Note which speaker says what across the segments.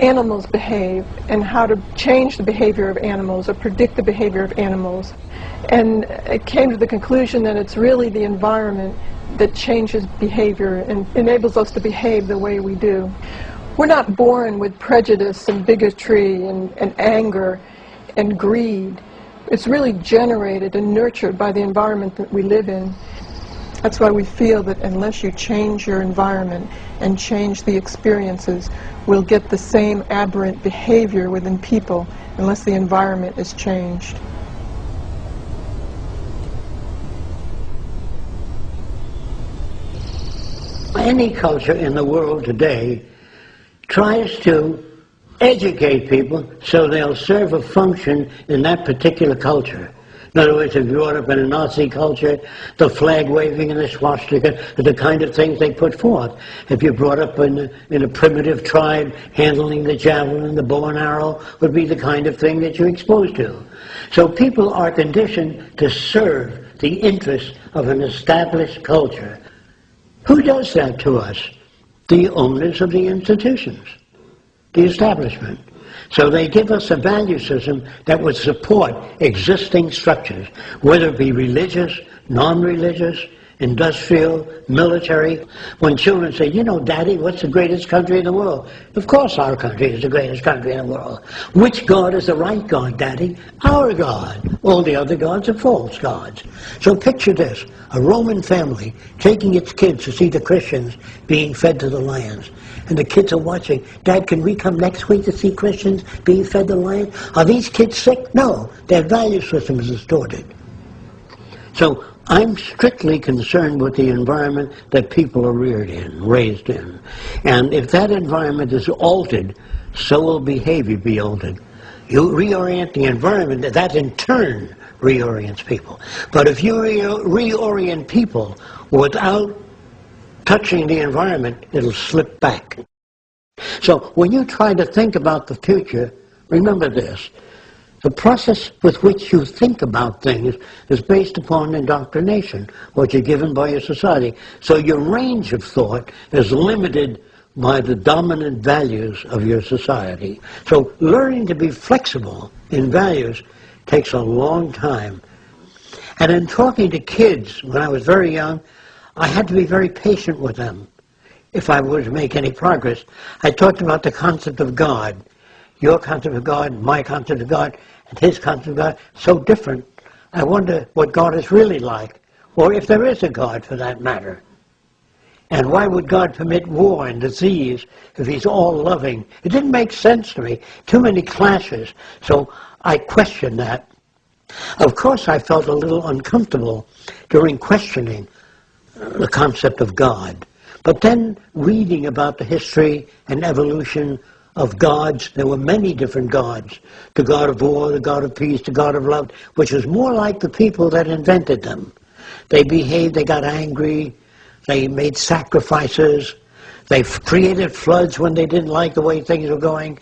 Speaker 1: animals behave and how to change the behavior of animals or predict the behavior of animals. And it came to the conclusion that it's really the environment that changes behavior and enables us to behave the way we do. We're not born with prejudice and bigotry and anger and greed. It's really generated and nurtured by the environment that we live in. That's why we feel that unless you change your environment and change the experiences, we'll get the same aberrant behavior within people unless the environment is changed.
Speaker 2: Any culture in the world today tries to educate people so they'll serve a function in that particular culture. In other words, if you're brought up in a Nazi culture, the flag waving and the swastika are the kind of things they put forth. If you're brought up in a primitive tribe, handling the javelin, the bow and arrow would be the kind of thing that you're exposed to. So people are conditioned to serve the interests of an established culture. Who does that to us? The owners of the institutions, the establishment. So they give us a value system that would support existing structures, whether it be religious, non-religious, industrial, military. When children say, you know, Daddy, what's the greatest country in the world? Of course our country is the greatest country in the world. Which God is the right God, Daddy? Our God. All the other gods are false gods. So picture this, a Roman family taking its kids to see the Christians being fed to the lions. And the kids are watching. Dad, can we come next week to see Christians being fed the lions? Are these kids sick? No. Their value system is distorted. So I'm strictly concerned with the environment that people are reared in, raised in. And if that environment is altered, so will behavior be altered. You reorient the environment, that in turn reorients people. But if you reorient people without touching the environment, it'll slip back. So when you try to think about the future, remember this. The process with which you think about things is based upon indoctrination, what you're given by your society. So your range of thought is limited by the dominant values of your society. So learning to be flexible in values takes a long time. And in talking to kids when I was very young, I had to be very patient with them if I were to make any progress. I talked about the concept of God. Your concept of God, my concept of God, and his concept of God, so different. I wonder what God is really like, or if there is a God for that matter. And why would God permit war and disease if he's all-loving? It didn't make sense to me. Too many clashes. So I questioned that. Of course, I felt a little uncomfortable during questioning the concept of God. But then reading about the history and evolution of gods, there were many different gods. The God of war, the God of peace, the God of love, which was more like the people that invented them. They behaved, they got angry, they made sacrifices, they created floods when they didn't like the way things were going.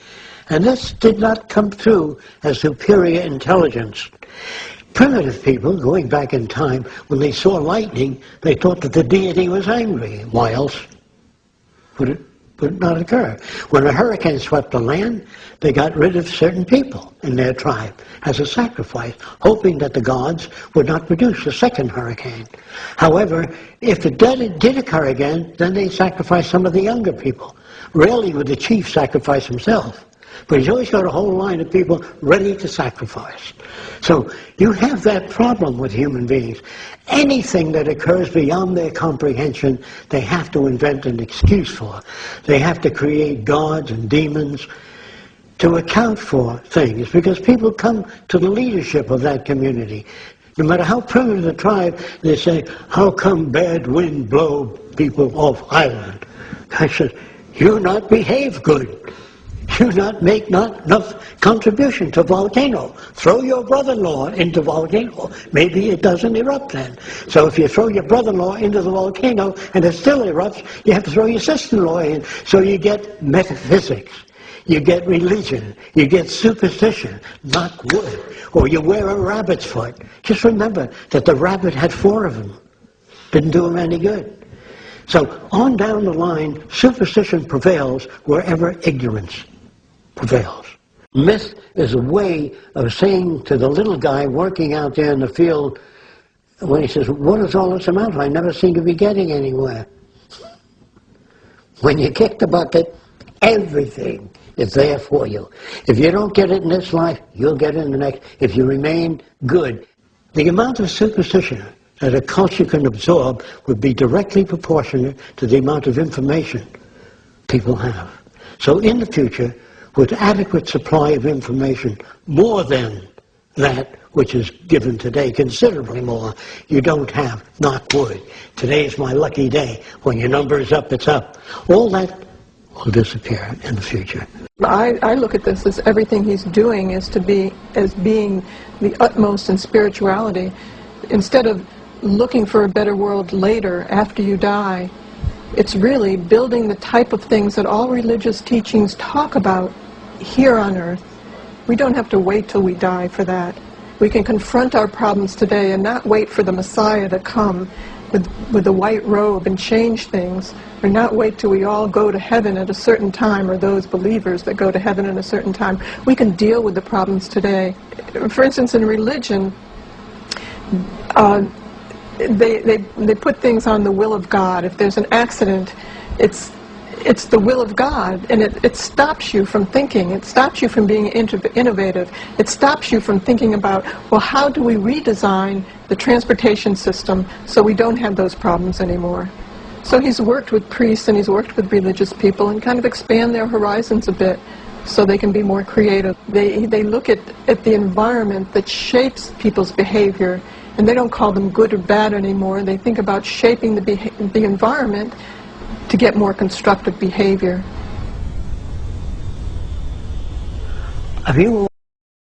Speaker 2: And this did not come through as superior intelligence. Primitive people, going back in time, when they saw lightning, they thought that the deity was angry. Why else would it not occur? When a hurricane swept the land, they got rid of certain people in their tribe as a sacrifice, hoping that the gods would not produce a second hurricane. However, if it did occur again, then they sacrificed some of the younger people. Rarely would the chief sacrifice himself. But he's always got a whole line of people ready to sacrifice. So you have that problem with human beings. Anything that occurs beyond their comprehension, they have to invent an excuse for. They have to create gods and demons to account for things, because people come to the leadership of that community. No matter how primitive the tribe, they say, how come bad wind blow people off island? I said, you not behave good. You not make not enough contribution to volcano. Throw your brother-in-law into volcano. Maybe it doesn't erupt then. So if you throw your brother-in-law into the volcano and it still erupts, you have to throw your sister-in-law in. So you get metaphysics. You get religion. You get superstition, not wood. Or you wear a rabbit's foot. Just remember that the rabbit had 4 of them. Didn't do him any good. So on down the line, superstition prevails wherever ignorance prevails. Myth is a way of saying to the little guy working out there in the field, when he says, what does all this amount to? I never seem to be getting anywhere. When you kick the bucket, everything is there for you. If you don't get it in this life, you'll get it in the next. If you remain good. The amount of superstition that a culture can absorb would be directly proportionate to the amount of information people have. So in the future, with adequate supply of information, more than that which is given today, considerably more, you don't have, knock wood. Today's my lucky day. When your number is up, it's up. All that will disappear in the future.
Speaker 1: I look at this as everything he's doing is to be as being the utmost in spirituality. Instead of looking for a better world later, after you die, it's really building the type of things that all religious teachings talk about here on earth. We don't have to wait till we die for that. We can confront our problems today and not wait for the Messiah to come with a white robe and change things, or not wait till we all go to heaven at a certain time, or those believers that go to heaven at a certain time. We can deal with the problems today. For instance, in religion, they put things on the will of God. If there's an accident, it's the will of God, and it stops you from thinking. It stops you from being innovative. It stops you from thinking about, well, how do we redesign the transportation system so we don't have those problems anymore? So he's worked with priests and he's worked with religious people and kind of expand their horizons a bit so they can be more creative. They look at the environment that shapes people's behavior, and they don't call them good or bad anymore. They think about shaping the environment to get more constructive behavior.
Speaker 2: Have you